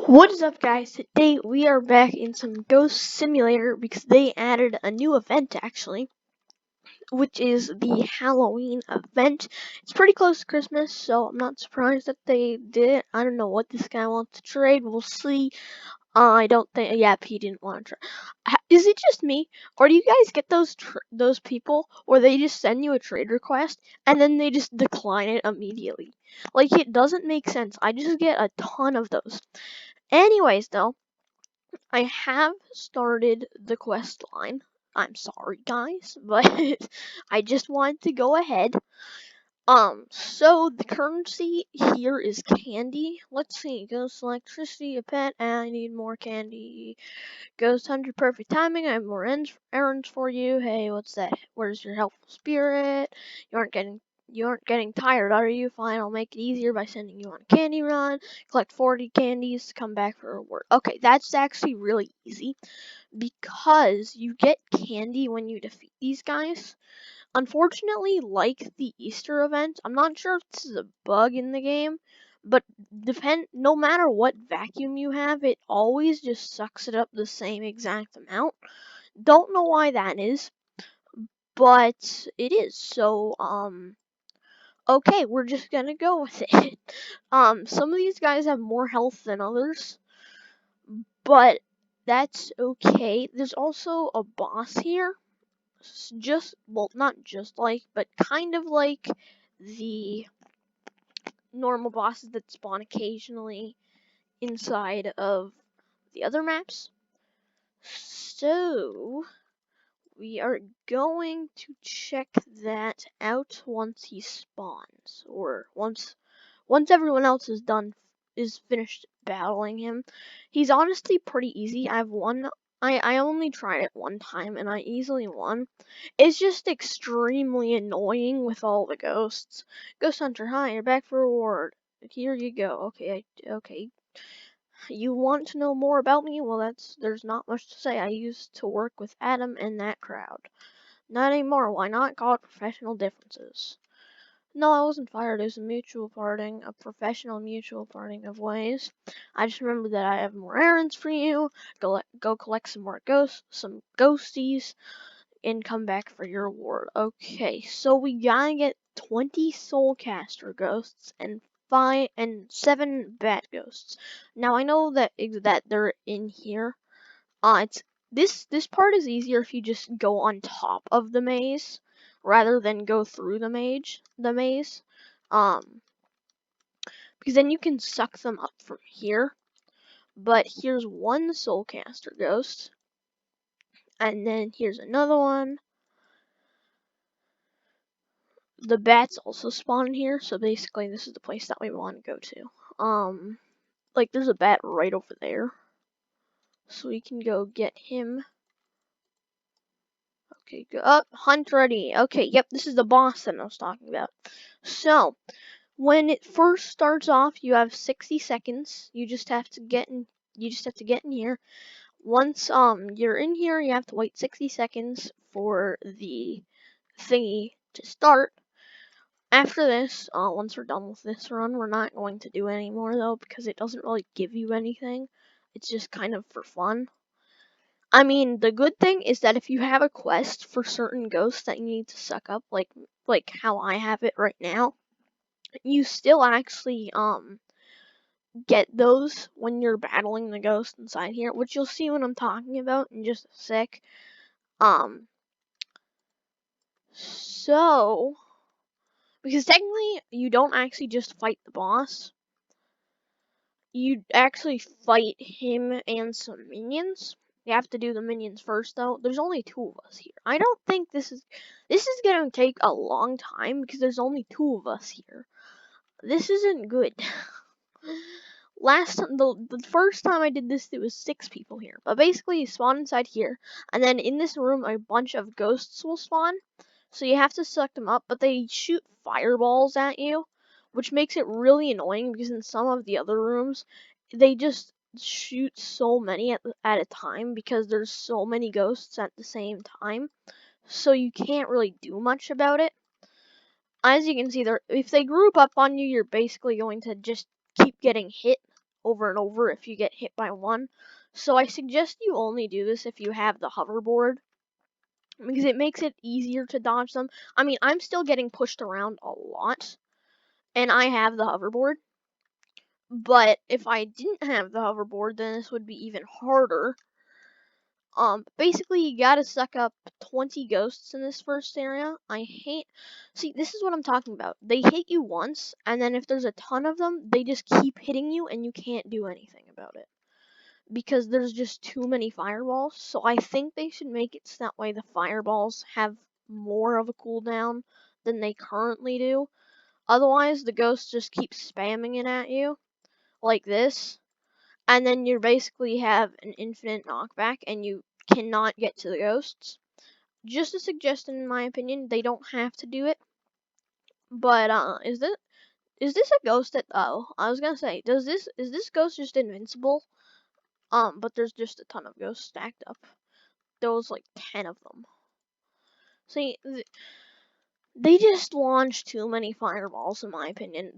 What is up, guys? Today we are back in some Ghost Simulator because they added a new event actually, which is the Halloween event. It's pretty close to Christmas, so I'm not surprised that they did it. I don't know what this guy wants to trade. We'll see. I don't think. Yeah, he didn't want to trade. Is it just me, or do you guys get those people where they just send you a trade request and then they just decline it immediately? Like, it doesn't make sense. I just get a ton of those. Anyways, though, I have started the quest line. I'm sorry, guys, but I just wanted to go ahead. So the currency here is candy. Let's see. Ghost electricity, a pet, and I need more candy. Ghost hunter, perfect timing. I have more errands for you. Hey, what's that? Where's your helpful spirit? You aren't getting tired, are you? Fine, I'll make it easier by sending you on a candy run. Collect 40 candies to come back for a reward. Okay, that's actually really easy because you get candy when you defeat these guys. Unfortunately, like the Easter event, I'm not sure if this is a bug in the game, but no matter what vacuum you have, it always just sucks it up the same exact amount. Don't know why that is, but it is. So, okay, we're just gonna go with it. Some of these guys have more health than others, but that's okay. There's also a boss here. Well, not just like, but kind of like the normal bosses that spawn occasionally inside of the other maps. So, we are going to check that out once he spawns, or once everyone else is finished battling him. He's honestly pretty easy. I only tried it one time and I easily won. It's just extremely annoying with all the ghosts. Ghost Hunter, hi, you're back for a reward. Here you go. Okay. You want to know more about me? Well, there's not much to say. I used to work with Adam and that crowd. Not anymore. Why not? Call it professional differences. No, I wasn't fired. It was a professional mutual parting of ways. I just remembered that I have more errands for you. Go collect some ghosties, and come back for your reward. Okay, so we gotta get 20 Soulcaster ghosts and 7 bat ghosts. Now I know that they're in here. It's this part is easier if you just go on top of the maze rather than go through the maze. Because then you can suck them up from here. But here's one Soulcaster ghost, and then here's another one. The bats also spawn here, so basically this is the place that we want to go to. Like there's a bat right over there, so we can go get him. Okay, go up, hunt ready. Okay, yep, this is the boss that I was talking about. So, when it first starts off, you have 60 seconds. You just have to get in. You just have to get in here. Once you're in here, you have to wait 60 seconds for the thingy to start. After this, once we're done with this run, we're not going to do any more though because it doesn't really give you anything. It's just kind of for fun. I mean, the good thing is that if you have a quest for certain ghosts that you need to suck up, like how I have it right now, you still actually get those when you're battling the ghost inside here, which you'll see what I'm talking about in just a sec. So because technically you don't actually just fight the boss. You actually fight him and some minions. You have to do the minions first though. There's only 2 of us here. I don't think this is going to take a long time because there's only 2 of us here. This isn't good. The first time I did this, there was 6 people here. But basically, you spawn inside here, and then in this room, a bunch of ghosts will spawn. So you have to suck them up, but they shoot fireballs at you, which makes it really annoying because in some of the other rooms, they just shoot so many at a time because there's so many ghosts at the same time. So you can't really do much about it. As you can see, if they group up on you, you're basically going to just keep getting hit over and over if you get hit by one. So I suggest you only do this if you have the hoverboard, because it makes it easier to dodge them. I mean, I'm still getting pushed around a lot, and I have the hoverboard. But if I didn't have the hoverboard, then this would be even harder. Basically, you gotta suck up 20 ghosts in this first area. See, this is what I'm talking about. They hit you once, and then if there's a ton of them, they just keep hitting you, and you can't do anything about it. Because there's just too many fireballs. So I think they should make it so that way the fireballs have more of a cooldown than they currently do. Otherwise, the ghosts just keep spamming it at you, like this. And then you basically have an infinite knockback, and you cannot get to the ghosts. Just a suggestion, in my opinion. They don't have to do it. But is this a ghost that? Oh, I was gonna say, is this ghost just invincible? But there's just a ton of ghosts stacked up. There was like 10 of them. See, they just launched too many fireballs, in my opinion.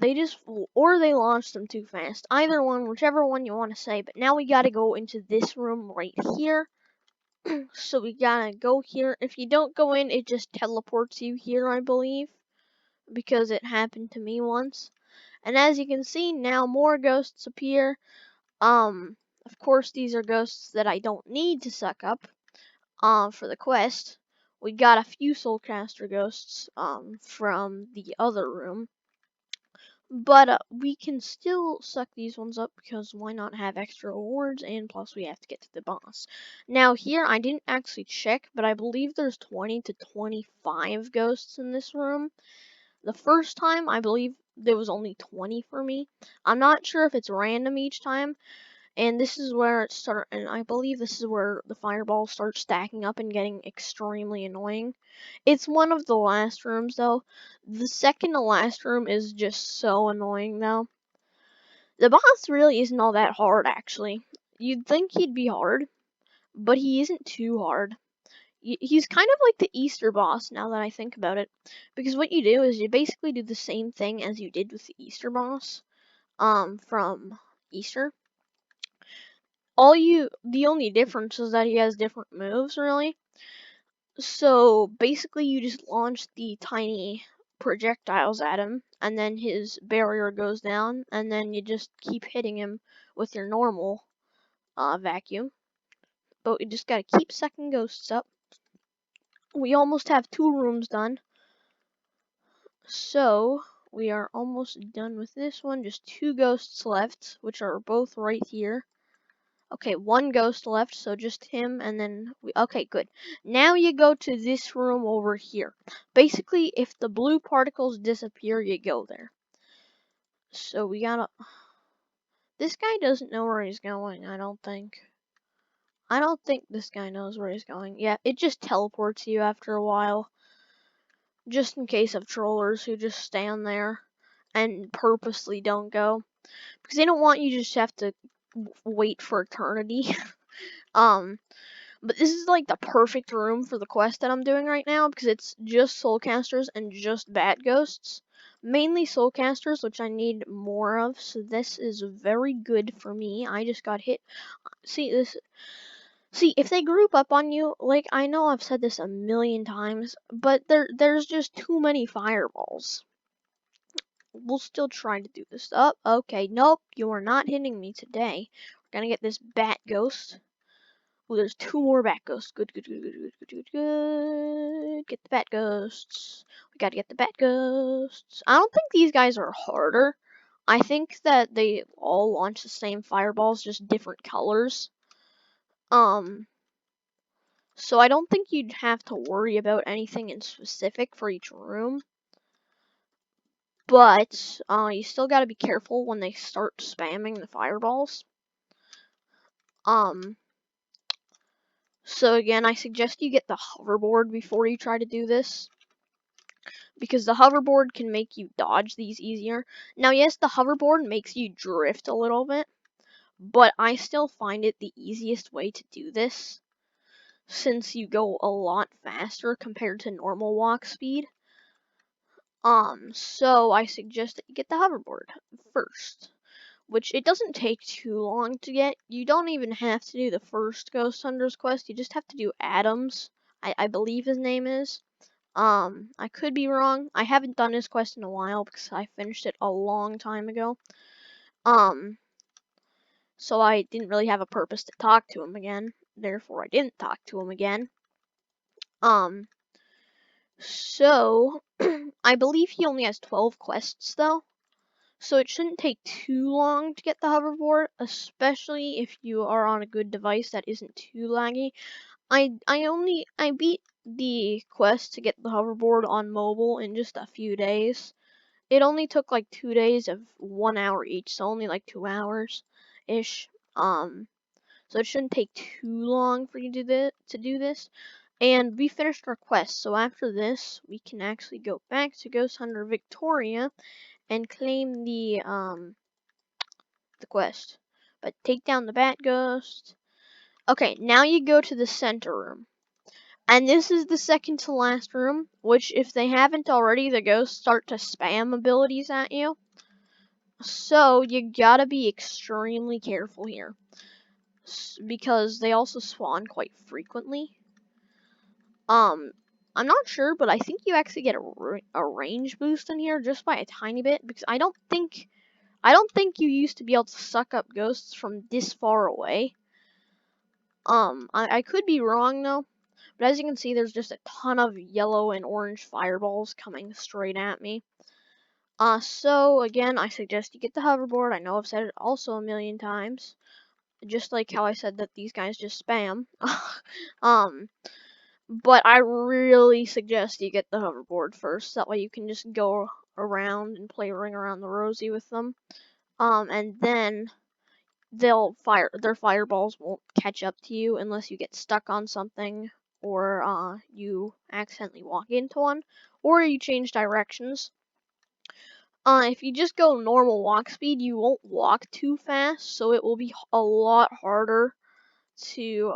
Or they launched them too fast. Either one, whichever one you want to say. But now we gotta go into this room right here. So we gotta go here. If you don't go in, it just teleports you here, I believe. Because it happened to me once. And as you can see, now more ghosts appear. Of course, these are ghosts that I don't need to suck up. For the quest. We got a few Soulcaster ghosts, from the other room. But we can still suck these ones up because why not have extra rewards, and plus we have to get to the boss. Now here, I didn't actually check, but I believe there's 20 to 25 ghosts in this room. The first time, I believe there was only 20 for me. I'm not sure if it's random each time. And this is where and I believe this is where the fireballs start stacking up and getting extremely annoying. It's one of the last rooms though. The second to last room is just so annoying though. The boss really isn't all that hard actually. You'd think he'd be hard, but he isn't too hard. He's kind of like the Easter boss now that I think about it. Because what you do is you basically do the same thing as you did with the Easter boss, from Easter. The only difference is that he has different moves, really. So basically, you just launch the tiny projectiles at him, and then his barrier goes down, and then you just keep hitting him with your normal vacuum. But we just gotta keep sucking ghosts up. We almost have 2 rooms done. So we are almost done with this one. Just 2 ghosts left, which are both right here. Okay, 1 ghost left, so just him, and then okay, good. Now you go to this room over here. Basically, if the blue particles disappear, you go there. So we gotta. This guy doesn't know where he's going, I don't think. I don't think this guy knows where he's going. Yeah, it just teleports you after a while. Just in case of trollers who just stand there and purposely don't go. Because they don't want you to just have to wait for eternity. But this is like the perfect room for the quest that I'm doing right now because it's just soulcasters and just bat ghosts. Mainly soulcasters, which I need more of, so this is very good for me. I just got hit. See, if they group up on you, like I know I've said this a million times, but there's just too many fireballs. We'll still try to do this. Oh, okay, nope, you are not hitting me today. We're gonna get this bat ghost. Oh, there's 2 more bat ghosts. Good, good, good, good, good, good, good, good. Get the bat ghosts. We gotta get the bat ghosts. I don't think these guys are harder. I think that they all launch the same fireballs, just different colors. So I don't think you'd have to worry about anything in specific for each room. But, you still gotta be careful when they start spamming the fireballs. So again, I suggest you get the hoverboard before you try to do this. Because the hoverboard can make you dodge these easier. Now, yes, the hoverboard makes you drift a little bit. But I still find it the easiest way to do this. Since you go a lot faster compared to normal walk speed. So I suggest that you get the hoverboard first. which it doesn't take too long to get. You don't even have to do the first Ghost Hunters quest. You just have to do Adams. I believe his name is. I could be wrong. I haven't done this quest in a while because I finished it a long time ago. So I didn't really have a purpose to talk to him again. Therefore, I didn't talk to him again. So I believe he only has 12 quests though. So it shouldn't take too long to get the hoverboard, especially if you are on a good device that isn't too laggy. I beat the quest to get the hoverboard on mobile in just a few days. It only took like 2 days of 1 hour each, so only like 2 hours ish. So it shouldn't take too long for you to do this. And we finished our quest, so after this, we can actually go back to Ghost Hunter Victoria and claim the quest. But take down the Bat Ghost. Okay, now you go to the center room. And this is the second to last room, which if they haven't already, the ghosts start to spam abilities at you. So you gotta be extremely careful here. Because they also spawn quite frequently. I'm not sure, but I think you actually get a range boost in here just by a tiny bit, because I don't think you used to be able to suck up ghosts from this far away. I could be wrong though, but as you can see, there's just a ton of yellow and orange fireballs coming straight at me. So again, I suggest you get the hoverboard. I know I've said it also a million times, just like how I said that these guys just spam. But I really suggest you get the hoverboard first. That way you can just go around and play Ring Around the Rosie with them. And then their fireballs won't catch up to you unless you get stuck on something or you accidentally walk into one or you change directions. If you just go normal walk speed, you won't walk too fast, so it will be a lot harder to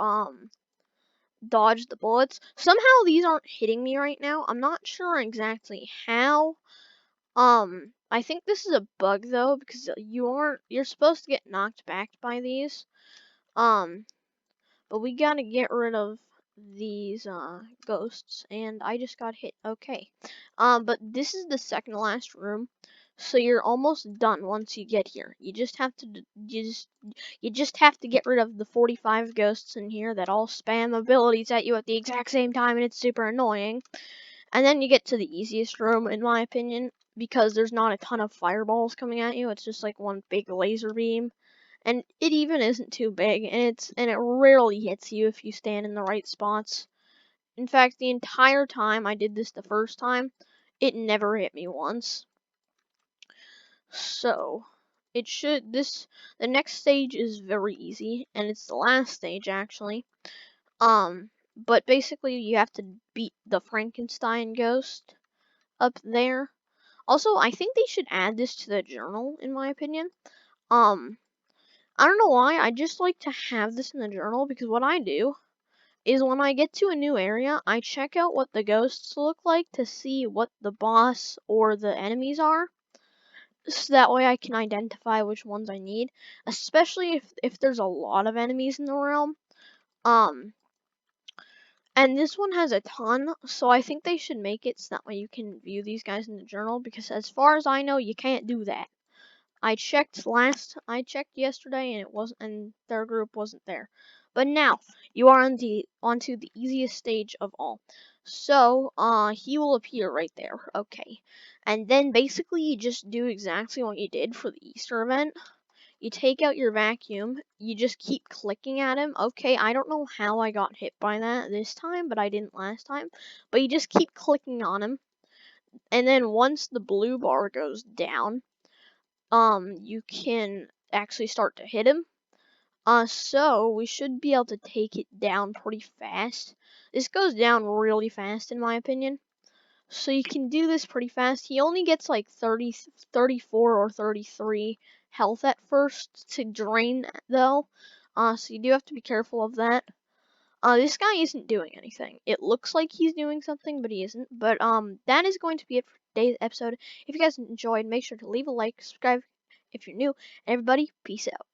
dodge the bullets. Somehow these aren't hitting me right now. I'm not sure exactly how. I think this is a bug though, because you're supposed to get knocked back by these. But we gotta get rid of these ghosts, and I just got hit. Okay. But this is the second to last room. So you're almost done once you get here. You just have to get rid of the 45 ghosts in here that all spam abilities at you at the exact same time, and it's super annoying. And then you get to the easiest room, in my opinion, because there's not a ton of fireballs coming at you. It's just like one big laser beam, and it even isn't too big, and it rarely hits you if you stand in the right spots. In fact, the entire time I did this the first time, it never hit me once. So, the next stage is very easy, and it's the last stage actually. But basically you have to beat the Frankenstein ghost up there. Also, I think they should add this to the journal, in my opinion. I don't know why, I just like to have this in the journal, because what I do is when I get to a new area, I check out what the ghosts look like to see what the boss or the enemies are. So that way I can identify which ones I need, especially if there's a lot of enemies in the realm. And this one has a ton, so I think they should make it so that way you can view these guys in the journal, because as far as I know, you can't do that. I checked yesterday and it wasn't, and their group wasn't there. But now you are onto the easiest stage of all. So, he will appear right there. Okay. And then basically you just do exactly what you did for the Easter event. You take out your vacuum, you just keep clicking at him. Okay, I don't know how I got hit by that this time, but I didn't last time. But you just keep clicking on him. And then once the blue bar goes down, you can actually start to hit him. So we should be able to take it down pretty fast. This goes down really fast in my opinion. So you can do this pretty fast. He only gets like 34 or 33 health at first to drain though. So you do have to be careful of that. This guy isn't doing anything. It looks like he's doing something, but he isn't. But that is going to be it for today's episode. If you guys enjoyed, make sure to leave a like, subscribe if you're new. Everybody, peace out.